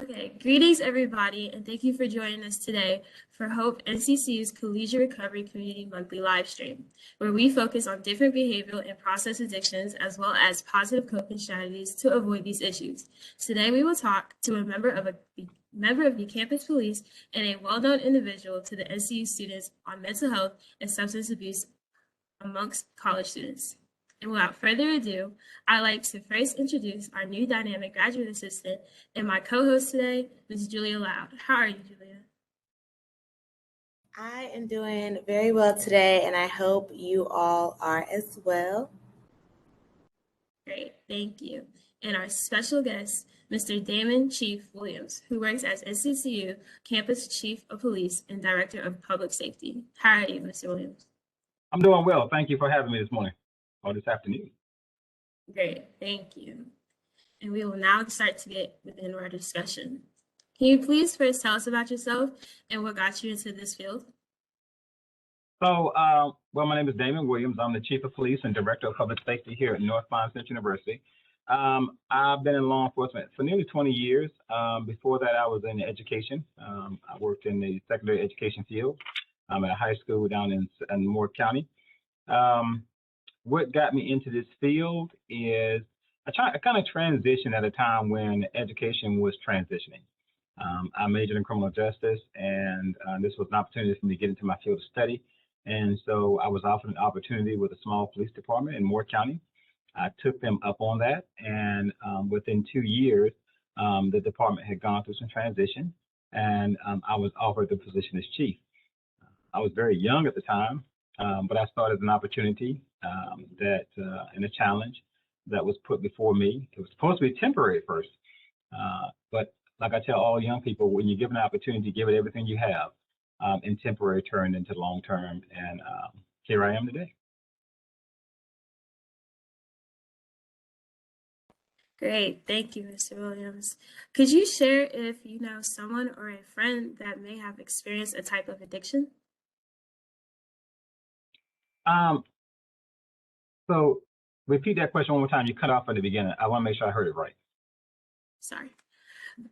Okay, greetings everybody, and thank you for joining us today for Hope NCCU's Collegiate Recovery Community Monthly Livestream, where we focus on different behavioral and process addictions as well as positive coping strategies to avoid these issues. Today we will talk to a member of the campus police and a well-known individual to the NCU students on mental health and substance abuse amongst college students. And without further ado, I'd like to first introduce our new dynamic graduate assistant and my co-host today, Ms. Julia Loud. How are you, Julia? I am doing very well today, and I hope you all are as well. Great, thank you. And our special guest, Mr. Damon Chief Williams, who works as NCCU Campus Chief of Police and Director of Public Safety. How are you, Mr. Williams? I'm doing well. Thank you for having me this morning or this afternoon. Great, thank you. And we will now start to get within our discussion. Can you please first tell us about yourself and what got you into this field? So, well, my name is Damon Williams. I'm the Chief of Police and Director of Public Safety here at North Pine Central University. I've been in law enforcement for nearly 20 years. Before that, I was in education. I worked in the secondary education field. I'm at a high school down in Moore County. What got me into this field is I kind of transitioned at a time when education was transitioning. I majored in criminal justice, and this was an opportunity for me to get into my field of study. And so I was offered an opportunity with a small police department in Moore County. I took them up on that, and within 2 years, the department had gone through some transition, and I was offered the position as chief. I was very young at the time, but I started an opportunity and a challenge that was put before me. It was supposed to be temporary at first, but like I tell all young people, when you give an opportunity, give it everything you have, and temporary turned into long term, and here I am today. Great, thank you, Mr. Williams. Could you share if you know someone or a friend that may have experienced a type of addiction? So repeat that question one more time. You cut off at the beginning. I want to make sure I heard it right. Sorry.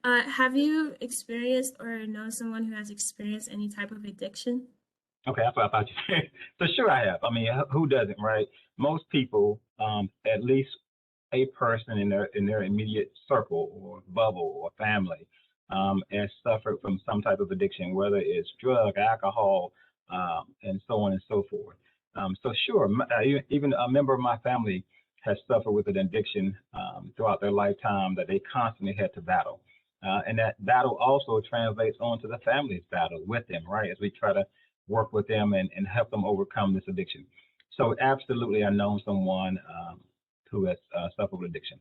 Have you experienced or know someone who has experienced any type of addiction? Okay, that's what I thought you said. So sure I have. I mean, who doesn't, right? Most people, at least a person in their immediate circle or bubble or family, has suffered from some type of addiction, whether it's drug, alcohol, and so on and so forth. So sure, even a member of my family has suffered with an addiction throughout their lifetime that they constantly had to battle. And that battle also translates onto the family's battle with them, right? As we try to work with them and help them overcome this addiction. So absolutely, I know someone who has suffered with addiction.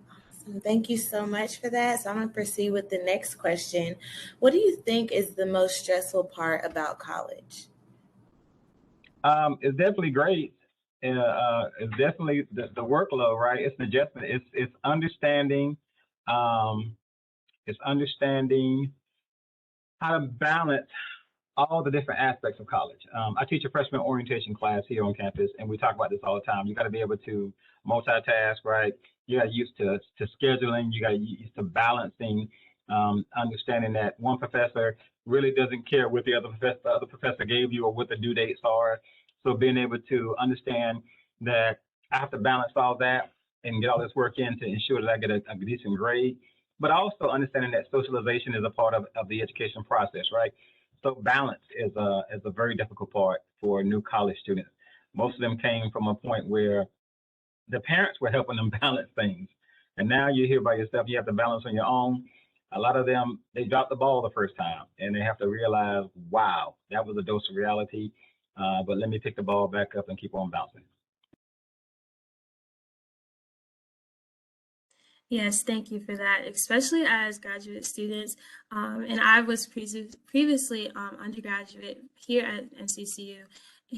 Awesome. Thank you so much for that. So I'm going to proceed with the next question. What do you think is the most stressful part about college? It's definitely great. It's definitely the workload, right? It's an adjustment. It's understanding. It's understanding how to balance all the different aspects of college. I teach a freshman orientation class here on campus, and we talk about this all the time. You got to be able to multitask, right? You got used to scheduling. You got used to balancing, understanding that one professor really doesn't care what the other professor gave you or what the due dates are. So being able to understand that I have to balance all that and get all this work in to ensure that I get a decent grade, but also understanding that socialization is a part of the education process, right? So balance is a very difficult part for new college students. Most of them came from a point where the parents were helping them balance things. And now you're here by yourself, you have to balance on your own. A lot of them, they dropped the ball the first time and they have to realize, wow, that was a dose of reality. But let me pick the ball back up and keep on bouncing. Yes, thank you for that, especially as graduate students. And I was previously undergraduate here at NCCU,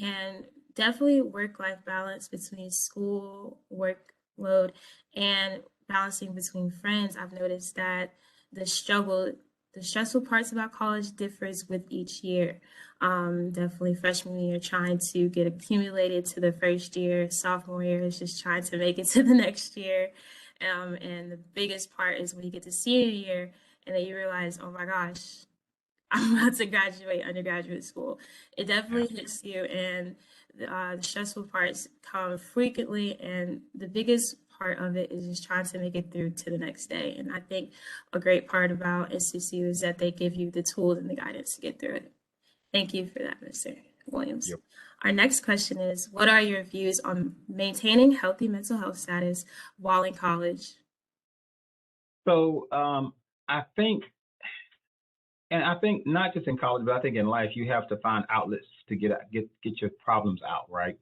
and definitely work-life balance between school, workload, and balancing between friends. I've noticed that the stressful parts about college differs with each year. Definitely freshman year trying to get accumulated to the first year, sophomore year is just trying to make it to the next year. And the biggest part is when you get to senior year and then you realize, oh my gosh, I'm about to graduate undergraduate school. It definitely hits you, and the stressful parts come frequently. And the biggest part of it is just trying to make it through to the next day. And I think a great part about NCCU is that they give you the tools and the guidance to get through it. Thank you for that, Mr. Williams. Yep. Our next question is, what are your views on maintaining healthy mental health status while in college? So I think, and I think not just in college, but I think in life, you have to find outlets to get your problems out, right?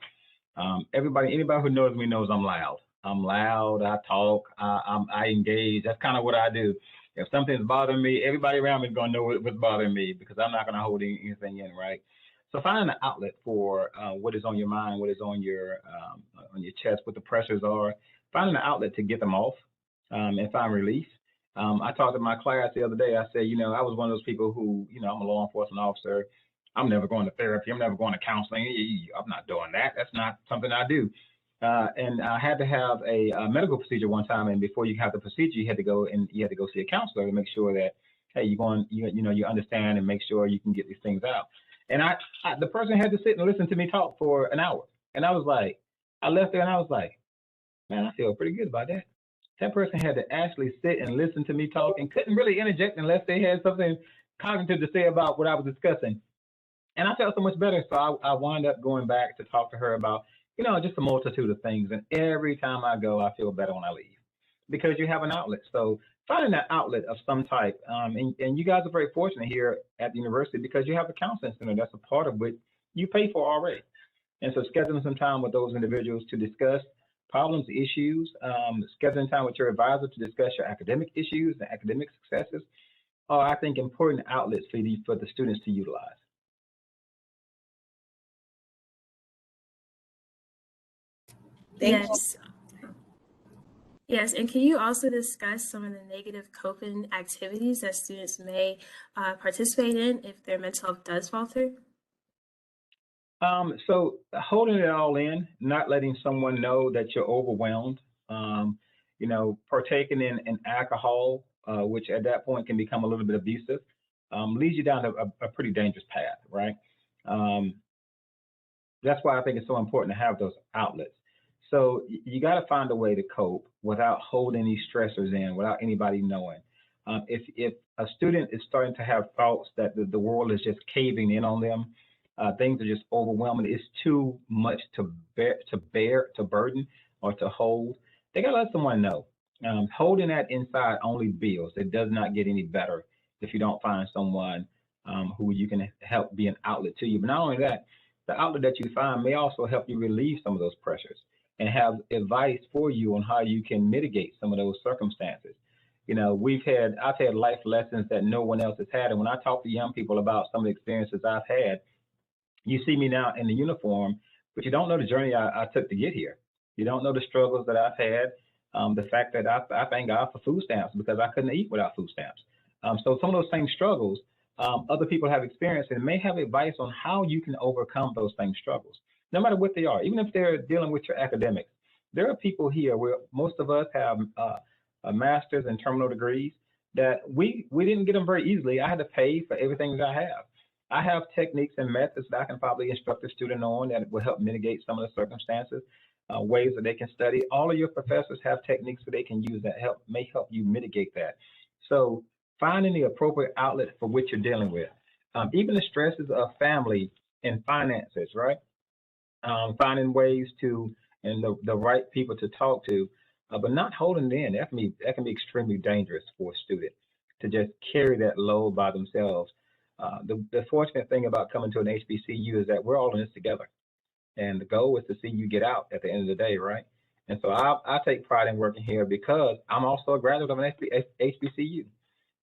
Anybody who knows me knows I'm loud. I'm loud. I talk. I engage. That's kind of what I do. If something's bothering me, everybody around me is going to know what's bothering me because I'm not going to hold anything in, right? So finding an outlet for what is on your mind, what is on your chest, what the pressures are, finding an outlet to get them off and find relief. I talked to my class the other day. I said, I was one of those people who, I'm a law enforcement officer. I'm never going to therapy. I'm never going to counseling. I'm not doing that. That's not something I do. And I had to have a medical procedure one time. And before you have the procedure, you had to go see a counselor to make sure that, hey, you understand and make sure you can get these things out. And the person had to sit and listen to me talk for an hour. And I was like, I left there and I was like, man, I feel pretty good about that. That person had to actually sit and listen to me talk and couldn't really interject unless they had something cognitive to say about what I was discussing. And I felt so much better. So I wound up going back to talk to her about, just a multitude of things. And every time I go, I feel better when I leave because you have an outlet. So finding that outlet of some type. And you guys are very fortunate here at the university because you have a counseling center that's a part of what you pay for already. And so scheduling some time with those individuals to discuss problems, issues, scheduling time with your advisor to discuss your academic issues and academic successes are, I think, important outlets for the students to utilize. Yes. Yes, and can you also discuss some of the negative coping activities that students may participate in if their mental health does falter? So holding it all in, not letting someone know that you're overwhelmed, partaking in alcohol, which at that point can become a little bit abusive, leads you down a pretty dangerous path, right? That's why I think it's so important to have those outlets. So you got to find a way to cope without holding these stressors in, without anybody knowing. If a student is starting to have thoughts that the world is just caving in on them, things are just overwhelming, it's too much to burden, or to hold, they got to let someone know. Holding that inside only builds. It does not get any better if you don't find someone who you can help be an outlet to you. But not only that, the outlet that you find may also help you relieve some of those pressures and have advice for you on how you can mitigate some of those circumstances. I've had life lessons that no one else has had. And when I talk to young people about some of the experiences I've had, you see me now in the uniform, but you don't know the journey I took to get here. You don't know the struggles that I've had. The fact that I thank God for food stamps because I couldn't eat without food stamps. So some of those same struggles, other people have experienced and may have advice on how you can overcome those same struggles, no matter what they are, even if they're dealing with your academics. There are people here where most of us have a master's and terminal degrees that we didn't get them very easily. I had to pay for everything that I have. I have techniques and methods that I can probably instruct a student on that will help mitigate some of the circumstances, ways that they can study. All of your professors have techniques that they can use that may help you mitigate that. So finding the appropriate outlet for what you're dealing with, even the stresses of family and finances, right? Finding ways to, and the right people to talk to, but not holding it in. That can be extremely dangerous for a student to just carry that load by themselves. The fortunate thing about coming to an HBCU is that we're all in this together. And the goal is to see you get out at the end of the day, right? And so I take pride in working here because I'm also a graduate of an HBCU.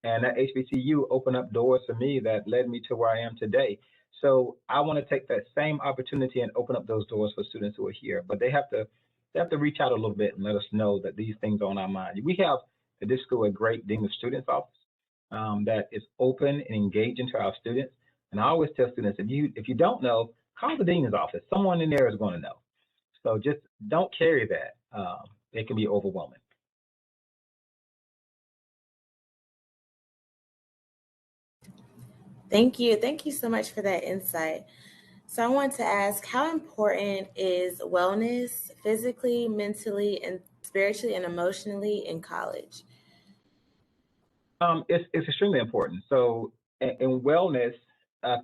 And that HBCU opened up doors for me that led me to where I am today. So I want to take that same opportunity and open up those doors for students who are here. But they have to reach out a little bit and let us know that these things are on our mind. We have at this school a great Dean of Students office that is open and engaging to our students. And I always tell students, if you don't know, call the dean's office. Someone in there is going to know. So just don't carry that. It can be overwhelming. Thank you. Thank you so much for that insight. So I want to ask, how important is wellness physically, mentally, and spiritually and emotionally in college? It's extremely important. So, and wellness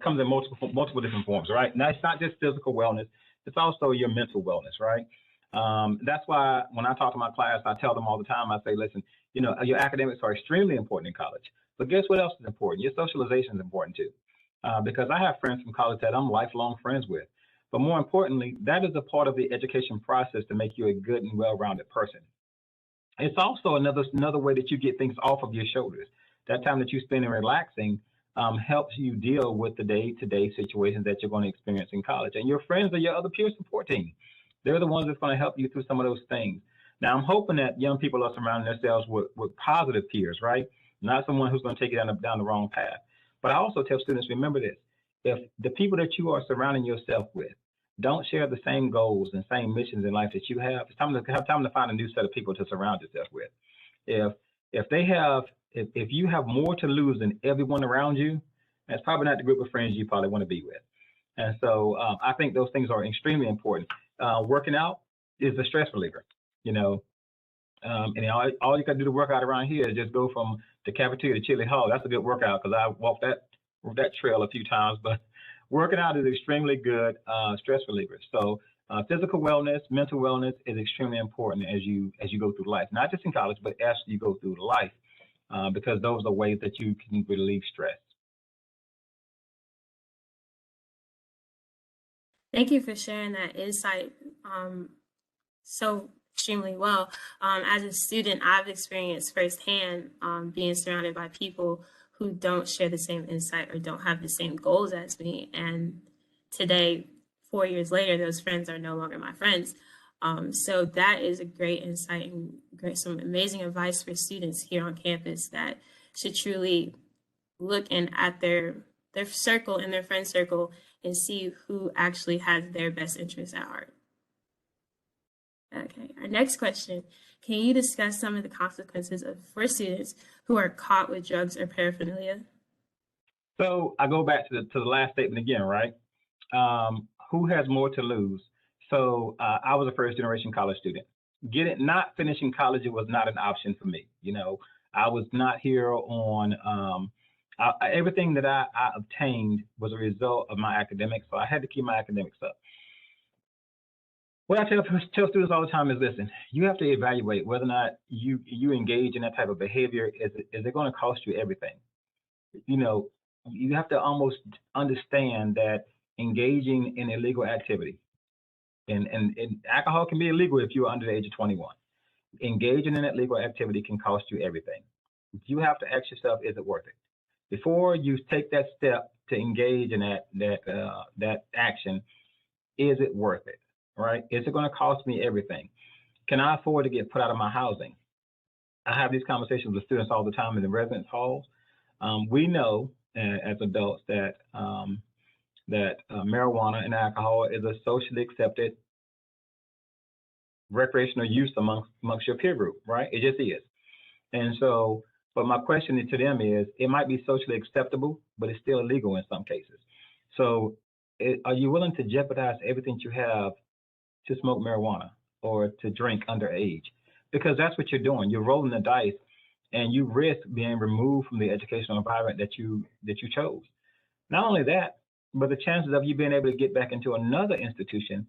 comes in multiple different forms, right? Now, it's not just physical wellness; it's also your mental wellness, right? That's why when I talk to my class, I tell them all the time. I say, listen, your academics are extremely important in college, but guess what else is important? Your socialization is important too, because I have friends from college that I'm lifelong friends with. But more importantly, that is a part of the education process to make you a good and well-rounded person. It's also another way that you get things off of your shoulders. That time that you spend in relaxing helps you deal with the day-to-day situations that you're going to experience in college. And your friends are your other peer support team. They're the ones that's going to help you through some of those things. Now, I'm hoping that young people are surrounding themselves with positive peers, right? Not someone who's going to take you down the wrong path. But I also tell students, remember this: if the people that you are surrounding yourself with don't share the same goals and same missions in life that you have, it's time to find a new set of people to surround yourself with. If if you have more to lose than everyone around you, that's probably not the group of friends you probably want to be with. And so I think those things are extremely important. Working out is a stress reliever, you know, and all you got to do to work out around here is just go from the cafeteria to Chili Hall. That's a good workout because I walked that trail a few times. But working out is extremely good stress reliever. So physical wellness, mental wellness is extremely important as you go through life, not just in college, but as you go through life, because those are ways that you can relieve stress. Thank you for sharing that insight so extremely well. As a student, I've experienced firsthand being surrounded by people who don't share the same insight or don't have the same goals as me. And today, 4 years later, those friends are no longer my friends. So that is a great insight and some amazing advice for students here on campus that should truly look in at their circle and their friend circle and see who actually has their best interests at heart. Okay, our next question. Can you discuss some of the consequences for students who are caught with drugs or paraphernalia? So I go back to the last statement again, right? Who has more to lose? So I was a first generation college student. Not finishing college, it was not an option for me. I was not here on everything that I obtained was a result of my academics, so I had to keep my academics up. What I tell students all the time is, listen, you have to evaluate whether or not you engage in that type of behavior. Is it going to cost you everything? You have to almost understand that engaging in illegal activity, and alcohol can be illegal if you're under the age of 21. Engaging in that legal activity can cost you everything. You have to ask yourself, is it worth it? Before you take that step to engage in that action, is it worth it? Right? Is it going to cost me everything? Can I afford to get put out of my housing? I have these conversations with students all the time in the residence halls. We know as adults that marijuana and alcohol is a socially accepted recreational use amongst your peer group, right? It just is. And so, but my question to them is, it might be socially acceptable, but it's still illegal in some cases. So are you willing to jeopardize everything you have to smoke marijuana or to drink underage? Because that's what you're doing. You're rolling the dice and you risk being removed from the educational environment that you chose. Not only that, but the chances of you being able to get back into another institution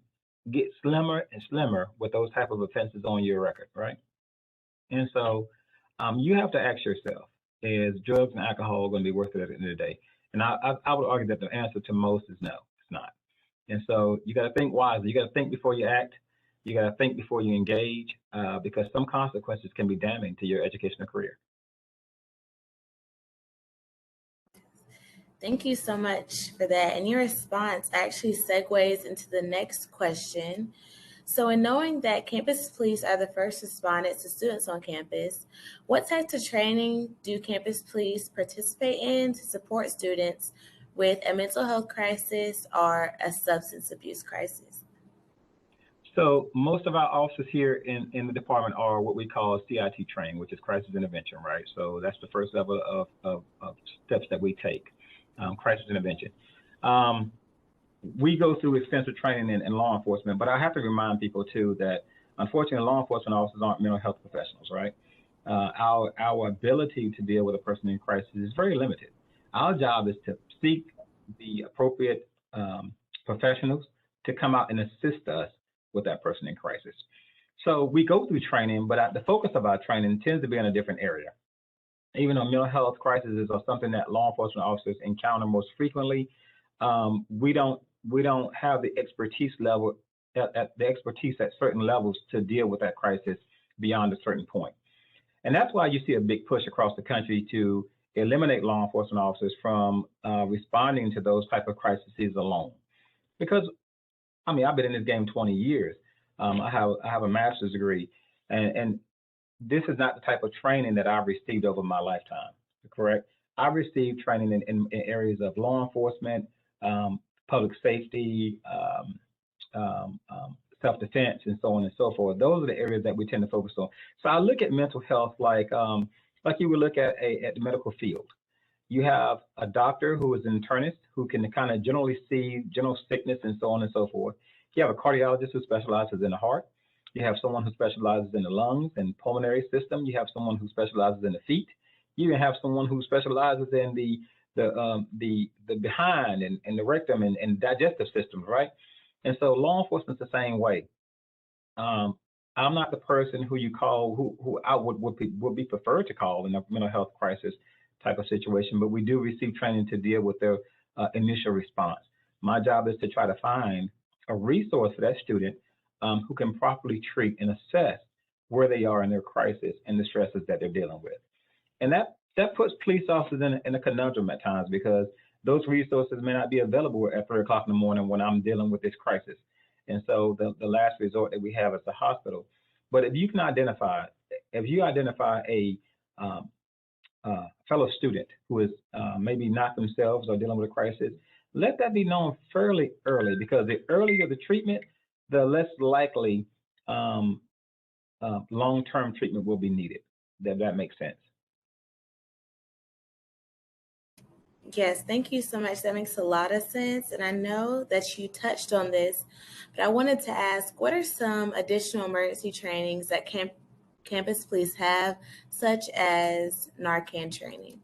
get slimmer and slimmer with those type of offenses on your record, right? And so you have to ask yourself, is drugs and alcohol going to be worth it at the end of the day? And I would argue that the answer to most is no, it's not. And so you got to think wisely. You got to think before you act. You got to think before you engage, because some consequences can be damning to your educational career. Thank you so much for that. And your response actually segues into the next question. So, in knowing that campus police are the first responders to students on campus, what types of training do campus police participate in to support students with a mental health crisis or a substance abuse crisis? So most of our officers here in the department are what we call CIT trained, which is crisis intervention, right? So that's the first level of steps that we take. crisis intervention. We go through extensive training in law enforcement, but I have to remind people too that unfortunately law enforcement officers aren't mental health professionals, right? Our ability to deal with a person in crisis is very limited. Our job is to seek the appropriate professionals to come out and assist us with that person in crisis. So we go through training, but the focus of our training tends to be in a different area. Even though mental health crises are something that law enforcement officers encounter most frequently, we don't have the expertise level at certain levels to deal with that crisis beyond a certain point. And that's why you see a big push across the country to eliminate law enforcement officers from responding to those type of crises alone. Because, I mean, I've been in this game 20 years. I have a master's degree, and this is not the type of training that I've received over my lifetime, correct? I've received training in areas of law enforcement, public safety, self-defense, and so on and so forth. Those are the areas that we tend to focus on. So I look at mental health like you would look at the medical field. You have a doctor who is an internist who can kind of generally see general sickness and so on and so forth. You have a cardiologist who specializes in the heart. You have someone who specializes in the lungs and pulmonary system. You have someone who specializes in the feet. You even have someone who specializes in the behind and the rectum and digestive systems, right? And so law enforcement's the same way. I'm not the person who you call, who I would be preferred to call in a mental health crisis type of situation, but we do receive training to deal with their initial response. My job is to try to find a resource for that student who can properly treat and assess where they are in their crisis and the stresses that they're dealing with. And that puts police officers in a conundrum at times, because those resources may not be available at 3 o'clock in the morning when I'm dealing with this crisis. And so the last resort that we have is the hospital. But if you identify a fellow student who is maybe not themselves or dealing with a crisis, let that be known fairly early, because the earlier the treatment, the less likely long-term treatment will be needed. That makes sense. Yes, thank you so much. That makes a lot of sense. And I know that you touched on this, but I wanted to ask, what are some additional emergency trainings that campus police have, such as Narcan training?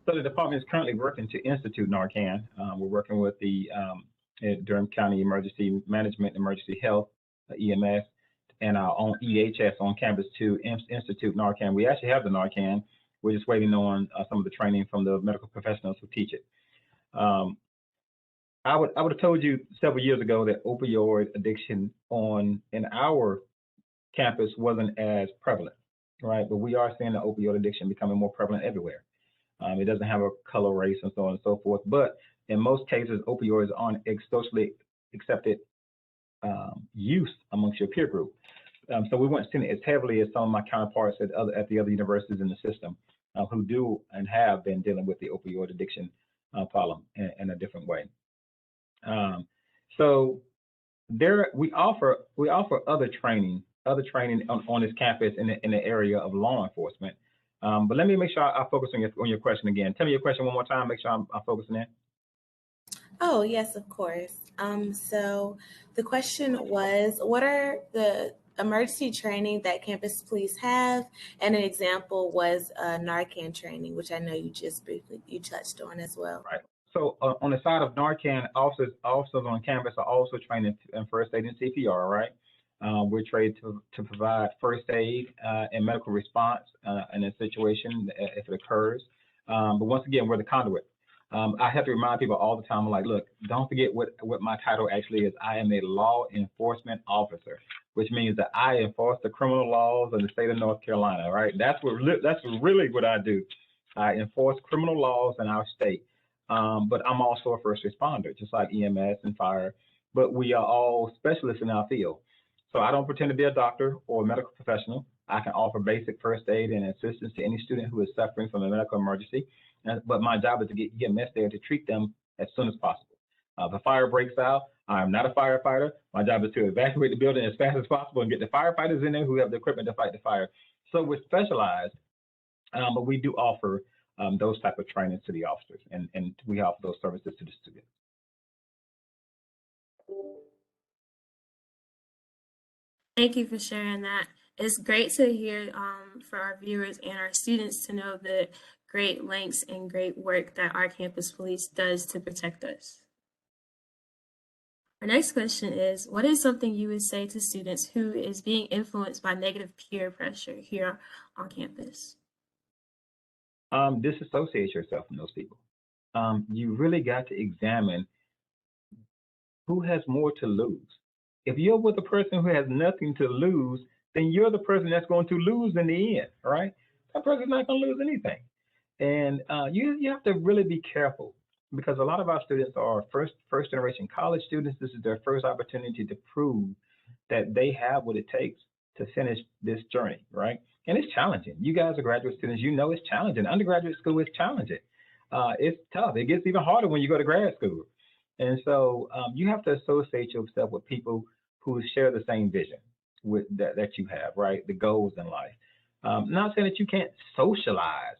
So the department is currently working to institute Narcan. We're working with the Durham County Emergency Management, Emergency Health, EMS, and our own EHS on campus to institute Narcan. We actually have the Narcan. We're just waiting on some of the training from the medical professionals who teach it. I would have told you several years ago that opioid addiction in our campus wasn't as prevalent, right? But we are seeing the opioid addiction becoming more prevalent everywhere. It doesn't have a color, race, and so on and so forth. But in most cases, opioids aren't socially accepted use amongst your peer group. So we weren't seeing it as heavily as some of my counterparts at the other universities in the system who do and have been dealing with the opioid addiction problem in a different way. So we offer other training on this campus in the area of law enforcement. But let me make sure I focus on your question again. Tell me your question one more time. Make sure I'm focusing in. Oh, yes, of course. So the question was, what are the emergency training that campus police have? And an example was Narcan training, which I know you just briefly touched on as well. Right. So on the side of Narcan, officers on campus are also trained in first aid and CPR, right? We're trained to provide first aid and medical response in a situation if it occurs. But once again, we're the conduit. I have to remind people all the time, I'm like, look, don't forget what my title actually is. I am a law enforcement officer, which means that I enforce the criminal laws of the state of North Carolina, right? That's really what I do. I enforce criminal laws in our state. But I'm also a first responder, just like EMS and fire, but we are all specialists in our field. So I don't pretend to be a doctor or a medical professional. I can offer basic first aid and assistance to any student who is suffering from a medical emergency. But my job is to get EMS there to treat them as soon as possible. If a fire breaks out, I'm not a firefighter. My job is to evacuate the building as fast as possible and get the firefighters in there who have the equipment to fight the fire. So we're specialized, but we do offer those type of trainings to the officers, and we offer those services to the students. Thank you for sharing that. It's great to hear for our viewers and our students to know the great lengths and great work that our campus police does to protect us. Our next question is, what is something you would say to students who is being influenced by negative peer pressure here on campus? Disassociate yourself from those people. You really got to examine who has more to lose. If you're with a person who has nothing to lose, then you're the person that's going to lose in the end, right? That person's not going to lose anything. And you have to really be careful, because a lot of our students are first generation college students. This is their first opportunity to prove that they have what it takes to finish this journey, right? And it's challenging. You guys are graduate students. You know it's challenging. Undergraduate school is challenging. It's tough. It gets even harder when you go to grad school. And so you have to associate yourself with people who share the same vision with that you have, right? The goals in life. Not saying that you can't socialize,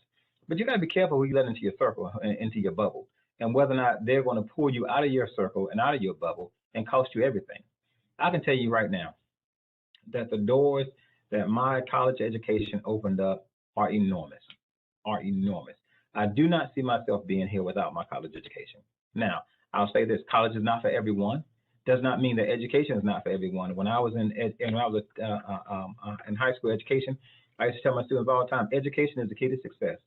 but you got to be careful who you let into your circle, into your bubble, and whether or not they're going to pull you out of your circle and out of your bubble and cost you everything. I can tell you right now that the doors that my college education opened up are enormous, I do not see myself being here without my college education. Now, I'll say this: college is not for everyone. Does not mean that education is not for everyone. When I was in high school education, I used to tell my students all the time, education is the key to success.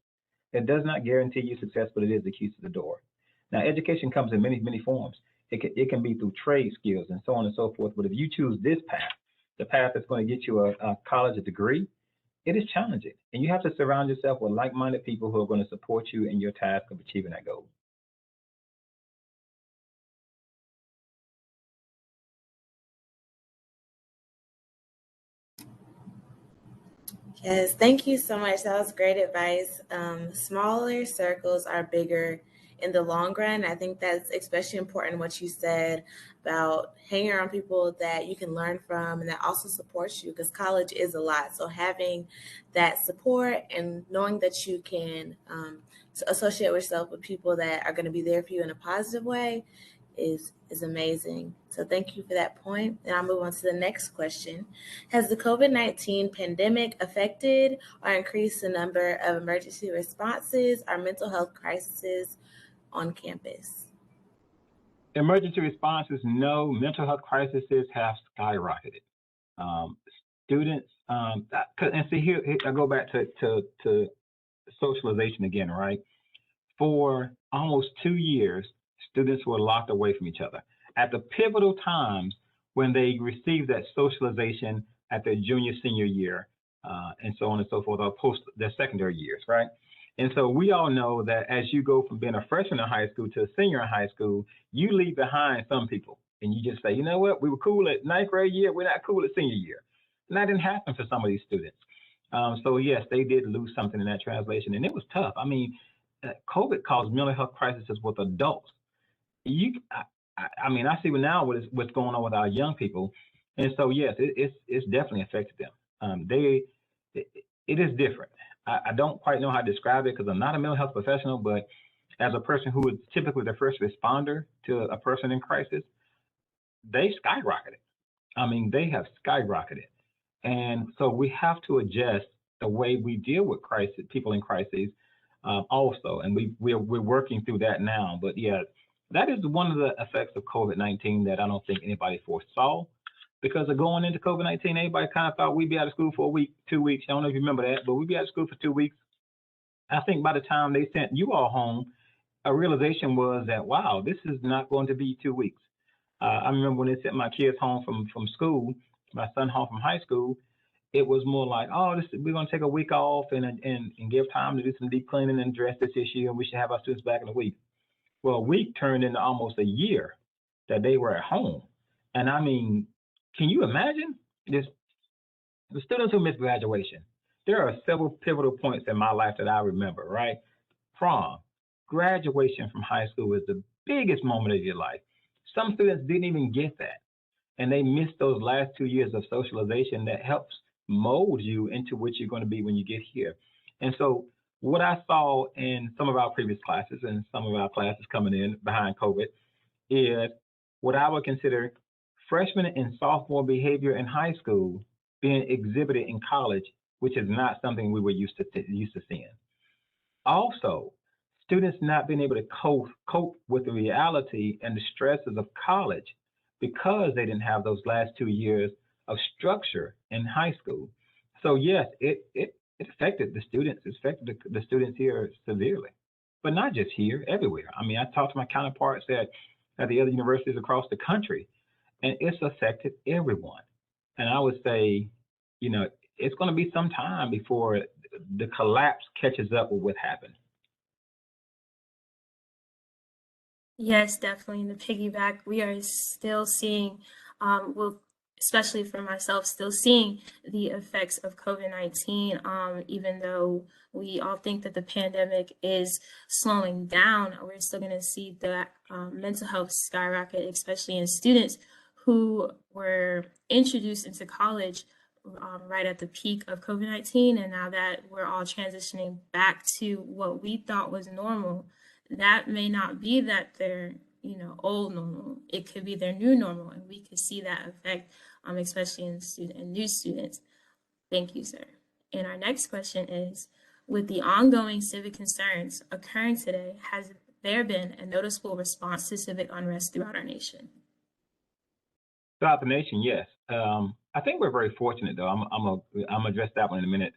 It does not guarantee you success, but it is the key to the door. Now, education comes in many, many forms. It can be through trade skills and so on and so forth. But if you choose this path, the path that's going to get you a college degree, it is challenging. And you have to surround yourself with like-minded people who are going to support you in your task of achieving that goal. Yes, thank you so much. That was great advice. Smaller circles are bigger in the long run. I think that's especially important what you said about hanging around people that you can learn from and that also supports you, because college is a lot. So having that support and knowing that you can associate yourself with people that are going to be there for you in a positive way is amazing. So thank you for that point. And I'll move on to the next question. Has the COVID-19 pandemic affected or increased the number of emergency responses or mental health crises on campus? Emergency responses, no. Mental health crises have skyrocketed. Students, and see here, I go back to socialization again, right? For almost 2 years, students were locked away from each other. At the pivotal times when they received that socialization at their junior, senior year, and so on and so forth, or post their secondary years, right? And so we all know that as you go from being a freshman in high school to a senior in high school, you leave behind some people. And you just say, you know what, we were cool at ninth grade year, we're not cool at senior year. And that didn't happen for some of these students. So yes, they did lose something in that translation, and it was tough. I mean, COVID caused mental health crises with adults. I mean, I see now what's going on with our young people, and so yes, it's definitely affected them. It is different. I don't quite know how to describe it because I'm not a mental health professional, but as a person who is typically the first responder to a person in crisis, they skyrocketed. I mean, they have skyrocketed, and so we have to adjust the way we deal with crisis, people in crises, also, and we're working through that now. But yeah, that is one of the effects of COVID-19 that I don't think anybody foresaw. Because of going into COVID-19, everybody kind of thought we'd be out of school for a week, 2 weeks. I don't know if you remember that, but we'd be out of school for 2 weeks. I think by the time they sent you all home, a realization was that, wow, this is not going to be 2 weeks. I remember when they sent my kids home from school, my son home from high school, it was more like, oh, we're going to take a week off and give time to do some deep cleaning and address this issue, and we should have our students back in a week. Well, a week turned into almost a year that they were at home. And I mean, can you imagine this? The students who missed graduation, there are several pivotal points in my life that I remember, right? Prom, graduation from high school is the biggest moment of your life. Some students didn't even get that. And they missed those last 2 years of socialization that helps mold you into what you're going to be when you get here. And so what I saw in some of our previous classes and some of our classes coming in behind COVID is what I would consider freshman and sophomore behavior in high school being exhibited in college, which is not something we were used to seeing. Also, students not being able to cope with the reality and the stresses of college because they didn't have those last 2 years of structure in high school. So yes, it affected the students. It affected the students here severely, but not just here, everywhere. I mean, I talked to my counterparts at the other universities across the country, and it's affected everyone. And I would say, you know, it's going to be some time before the collapse catches up with what happened. Yes, definitely. The piggyback, we are still seeing, well, especially for myself, still seeing the effects of COVID-19, even though we all think that the pandemic is slowing down, we're still going to see that mental health skyrocket, especially in students who were introduced into college right at the peak of COVID-19. And now that we're all transitioning back to what we thought was normal, that may not be that their old normal. It could be their new normal, and we could see that effect, especially in new students. Thank you, sir. And our next question is, with the ongoing civic concerns occurring today, has there been a noticeable response to civic unrest throughout our nation? Throughout the nation, yes. I think we're very fortunate, though. I'm gonna address that one in a minute.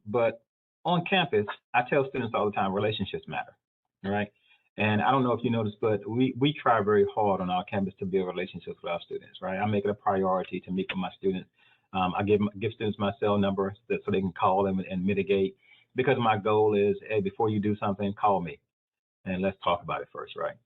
But on campus, I tell students all the time, relationships matter, right? And I don't know if you noticed, but we try very hard on our campus to build relationships with our students, right? I make it a priority to meet with my students. I give students my cell number so they can call them and mitigate, because my goal is, hey, before you do something, call me and let's talk about it first, right?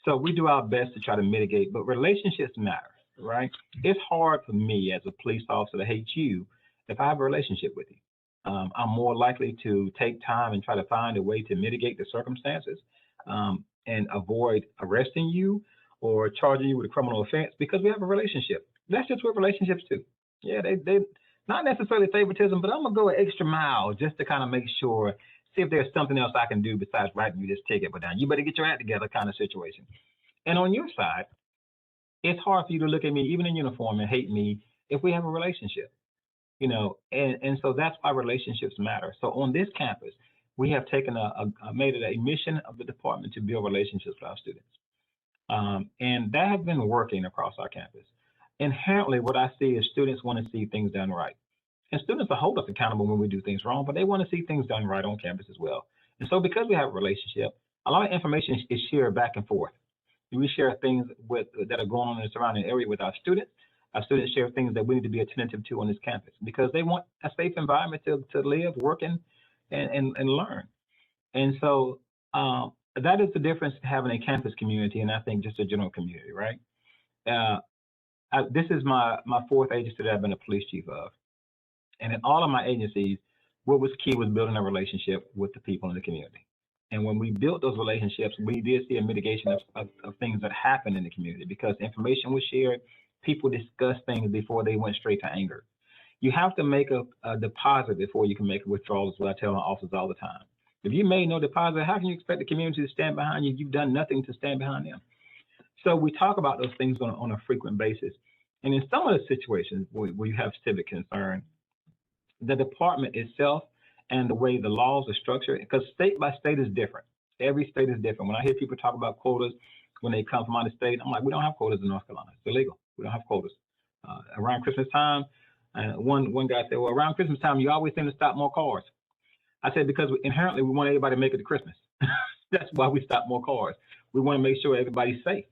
So we do our best to try to mitigate, but relationships matter, right? It's hard for me as a police officer to hate you if I have a relationship with you. I'm more likely to take time and try to find a way to mitigate the circumstances and avoid arresting you or charging you with a criminal offense because we have a relationship. That's just what relationships do. Yeah, they not necessarily favoritism, but I'm gonna go an extra mile just to kind of make sure, see if there's something else I can do besides writing you this ticket, but down, you better get your act together kind of situation. And on your side, it's hard for you to look at me, even in uniform, and hate me if we have a relationship. And so that's why relationships matter. So on this campus, we have taken made it a mission of the department to build relationships with our students. And that has been working across our campus. Inherently, what I see is students want to see things done right. And students will hold us accountable when we do things wrong, but they want to see things done right on campus as well. And so because we have a relationship, a lot of information is shared back and forth. We share things that are going on in the surrounding area with our students. Our students share things that we need to be attentive to on this campus because they want a safe environment to live, work, and learn. And so that is the difference in having a campus community and I think just a general community, right? This is my fourth agency that I've been a police chief of. And in all of my agencies, what was key was building a relationship with the people in the community. And when we built those relationships, we did see a mitigation of things that happened in the community because information was shared. People discussed things before they went straight to anger. You have to make a deposit before you can make a withdrawal, is what I tell my officers all the time. If you made no deposit, how can you expect the community to stand behind you? You've done nothing to stand behind them. So we talk about those things on a frequent basis. And in some of the situations where you have civic concern, the department itself and the way the laws are structured, because state by state is different. Every state is different. When I hear people talk about quotas when they come from out of state, I'm like, we don't have quotas in North Carolina. It's illegal. We don't have quotas. Around Christmas time, one guy said, well, around Christmas time, you always seem to stop more cars. I said, because inherently we want everybody to make it to Christmas. That's why we stop more cars. We want to make sure everybody's safe.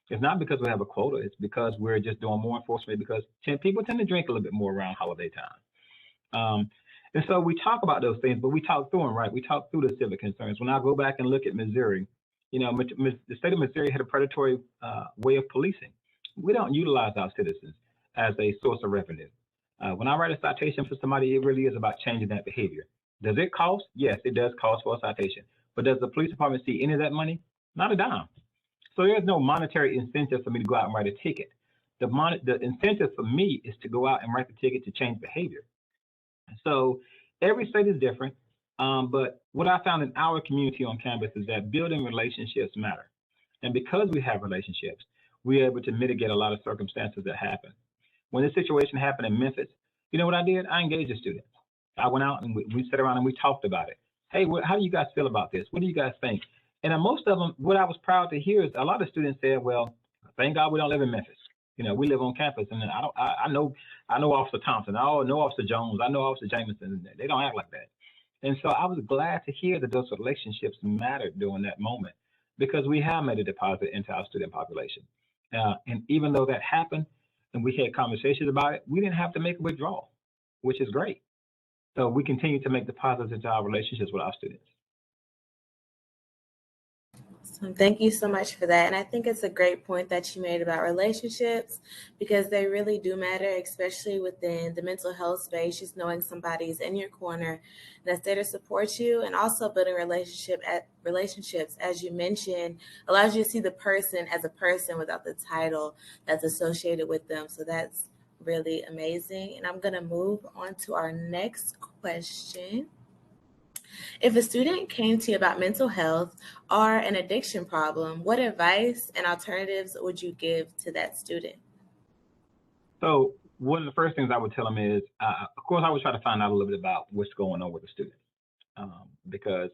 It's not because we have a quota. It's because we're just doing more enforcement because people tend to drink a little bit more around holiday time. And so we talk about those things, but we talk through them, right? We talk through the civic concerns. When I go back and look at Missouri, the state of Missouri had a predatory way of policing. We don't utilize our citizens as a source of revenue. When I write a citation for somebody, it really is about changing that behavior. Does it cost? Yes, it does cost for a citation. But does the police department see any of that money? Not a dime. So there's no monetary incentive for me to go out and write a ticket. The incentive for me is to go out and write the ticket to change behavior. So every state is different. But what I found in our community on campus is that building relationships matter. And because we have relationships, we're able to mitigate a lot of circumstances that happen. When this situation happened in Memphis, you know what I did? I engaged the students. I went out and we sat around and we talked about it. Hey, how do you guys feel about this? What do you guys think? And most of them, what I was proud to hear is a lot of students said, well, thank God we don't live in Memphis. You know, we live on campus, and I know Officer Thompson, I know Officer Jones, I know Officer Jameson. They don't act like that. And so I was glad to hear that those relationships mattered during that moment because we have made a deposit into our student population. And even though that happened and we had conversations about it, we didn't have to make a withdrawal, which is great. So we continue to make deposits into our relationships with our students. So thank you so much for that. And I think it's a great point that you made about relationships because they really do matter, especially within the mental health space, just knowing somebody's in your corner and that's there to support you, and also building relationships, as you mentioned, allows you to see the person as a person without the title that's associated with them. So that's really amazing. And I'm going to move on to our next question. If a student came to you about mental health or an addiction problem, what advice and alternatives would you give to that student? So one of the first things I would tell them is, of course, I would try to find out a little bit about what's going on with the student. Because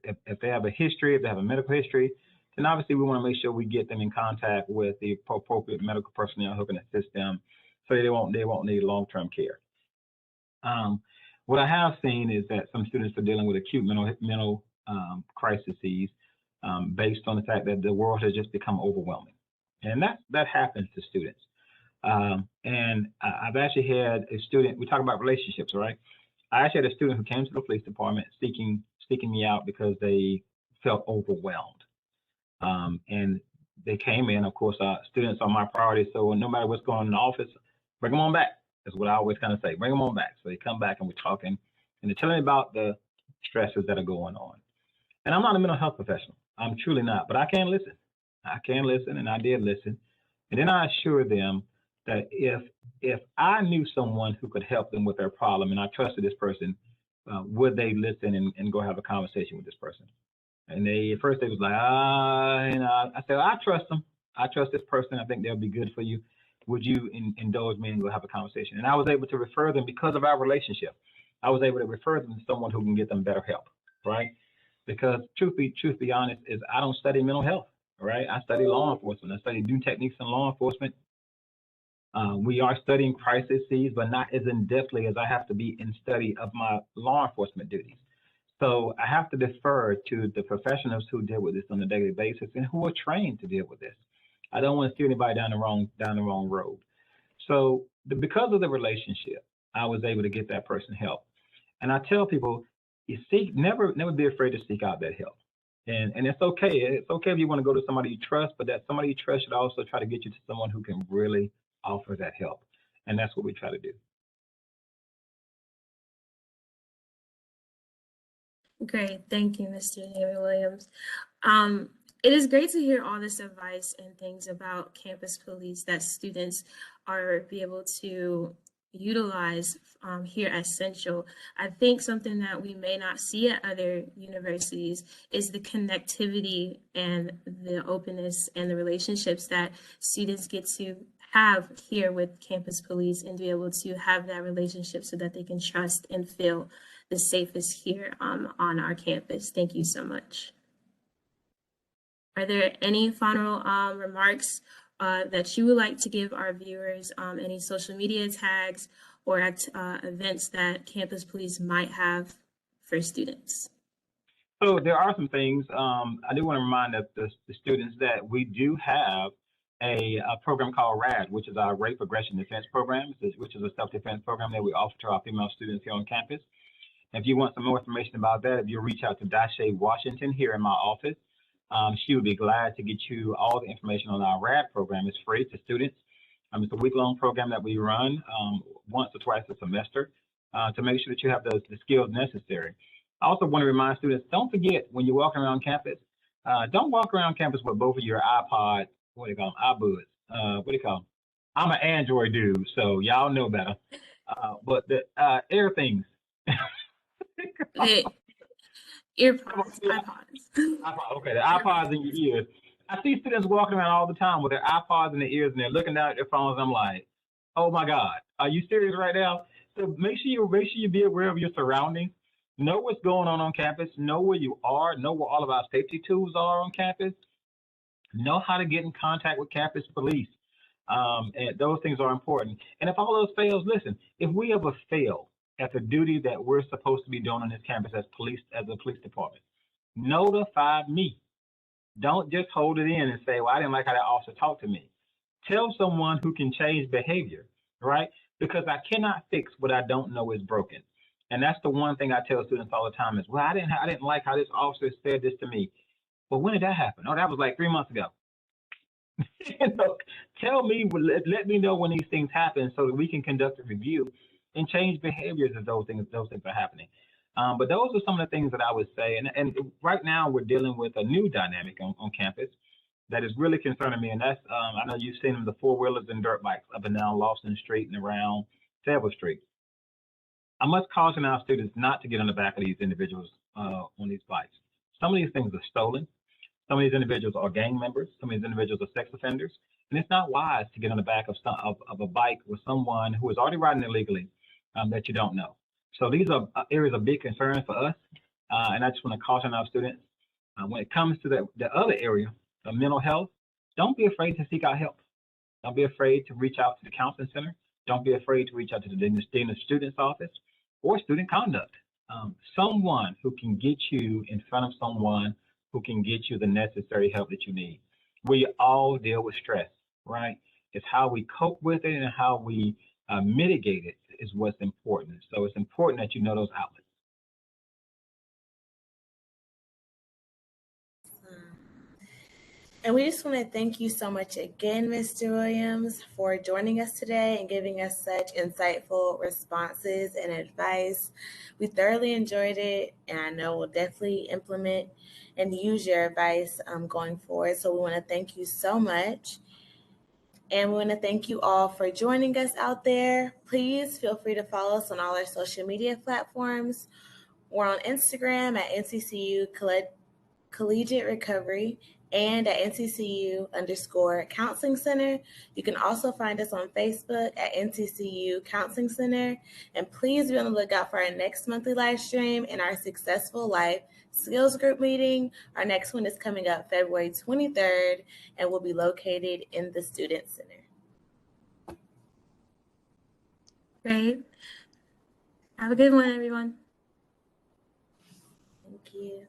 if they have a history, if they have a medical history, then obviously we want to make sure we get them in contact with the appropriate medical personnel who can assist them so they won't need long-term care. What I have seen is that some students are dealing with acute mental crises based on the fact that the world has just become overwhelming. And that happens to students. And I've actually had a student, we talk about relationships, right? I actually had a student who came to the police department seeking me out because they felt overwhelmed. And they came in, of course, students are my priority. So no matter what's going on in the office, bring them on back. That's what I always kind of say, bring them on back. So they come back and we're talking and they're telling me about the stresses that are going on. And I'm not a mental health professional. I'm truly not, but I can listen. I can listen, and I did listen. And then I assured them that if I knew someone who could help them with their problem and I trusted this person, would they listen and go have a conversation with this person? And at first they was like, I said, I trust them. I trust this person. I think they'll be good for you. Would you indulge me and go have a conversation? And I was able to refer them because of our relationship. I was able to refer them to someone who can get them better help, right? Because truth be honest, is I don't study mental health, right? I study law enforcement. I study new techniques in law enforcement. We are studying crises, but not as in-depthly as I have to be in study of my law enforcement duties. So I have to defer to the professionals who deal with this on a daily basis and who are trained to deal with this. I don't want to steer anybody down the wrong road. So because of the relationship, I was able to get that person help. And I tell people, never be afraid to seek out that help. And it's okay. It's okay if you want to go to somebody you trust, but that somebody you trust should also try to get you to someone who can really offer that help. And that's what we try to do. Great. Thank you, Mr. David Williams. It is great to hear all this advice and things about campus police that students are be able to utilize here at Central. I think something that we may not see at other universities is the connectivity and the openness and the relationships that students get to have here with campus police and be able to have that relationship so that they can trust and feel the safest here on our campus. Thank you so much. Are there any final remarks that you would like to give our viewers, any social media tags or events that campus police might have for students? So there are some things. I do want to remind the students that we do have a program called RAD, which is our Rape Aggression Defense Program, which is a self-defense program that we offer to our female students here on campus. If you want some more information about that, if you reach out to Dashay Washington here in my office, she would be glad to get you all the information on our RAD program. It's free to students. It's a week-long program that we run once or twice a semester to make sure that you have the skills necessary. I also want to remind students, don't forget when you're walking around campus, don't walk around campus with both of your iPod, what do you call them, iBuds, what do you call them? I'm an Android dude, so y'all know better. But the Air things. Earpods, iPods. iPod, okay, the iPods in your ears. I see students walking around all the time with their iPods in their ears and they're looking down at their phones. I'm like, oh my God, are you serious right now? So make sure you be aware of your surroundings. Know what's going on campus. Know where you are. Know where all of our safety tools are on campus. Know how to get in contact with campus police. And those things are important. And if all those fails, listen, if we ever fail at the duty that we're supposed to be doing on this campus as a police department, notify me. Don't just hold it in and say, well, I didn't like how that officer talked to me. Tell someone who can change behavior, right? Because I cannot fix what I don't know is broken. And that's the one thing I tell students all the time is, well, I didn't like how this officer said this to me. Well, when did that happen? Oh, that was like 3 months ago. Tell me, let me know when these things happen so that we can conduct a review and change behaviors as those things are happening. But those are some of the things that I would say. And right now we're dealing with a new dynamic on campus that is really concerning me. And that's, I know you've seen them, the four-wheelers and dirt bikes up and down Lawson Street and around Fayetteville Street. I must caution our students not to get on the back of these individuals on these bikes. Some of these things are stolen. Some of these individuals are gang members. Some of these individuals are sex offenders. And it's not wise to get on the back of a bike with someone who is already riding illegally that you don't know. So these are areas of big concern for us. And I just want to caution our students. When it comes to the other area of mental health, don't be afraid to seek out help. Don't be afraid to reach out to the counseling center. Don't be afraid to reach out to the dean of students office or student conduct. Someone who can get you in front of someone who can get you the necessary help that you need. We all deal with stress, right? It's how we cope with it and how we mitigate it is what's important. So it's important that you know those outlets. And we just want to thank you so much again, Mr. Williams, for joining us today and giving us such insightful responses and advice. We thoroughly enjoyed it, and I know we'll definitely implement and use your advice going forward. So we want to thank you so much. And we want to thank you all for joining us out there. Please feel free to follow us on all our social media platforms. We're on Instagram at NCCU Collegiate Recovery and at NCCU_Counseling Center. You can also find us on Facebook at NCCU Counseling Center. And please be on the lookout for our next monthly live stream and our Successful Life Skills Group meeting. Our next one is coming up February 23rd and will be located in the Student Center. Great. Have a good one, everyone. Thank you.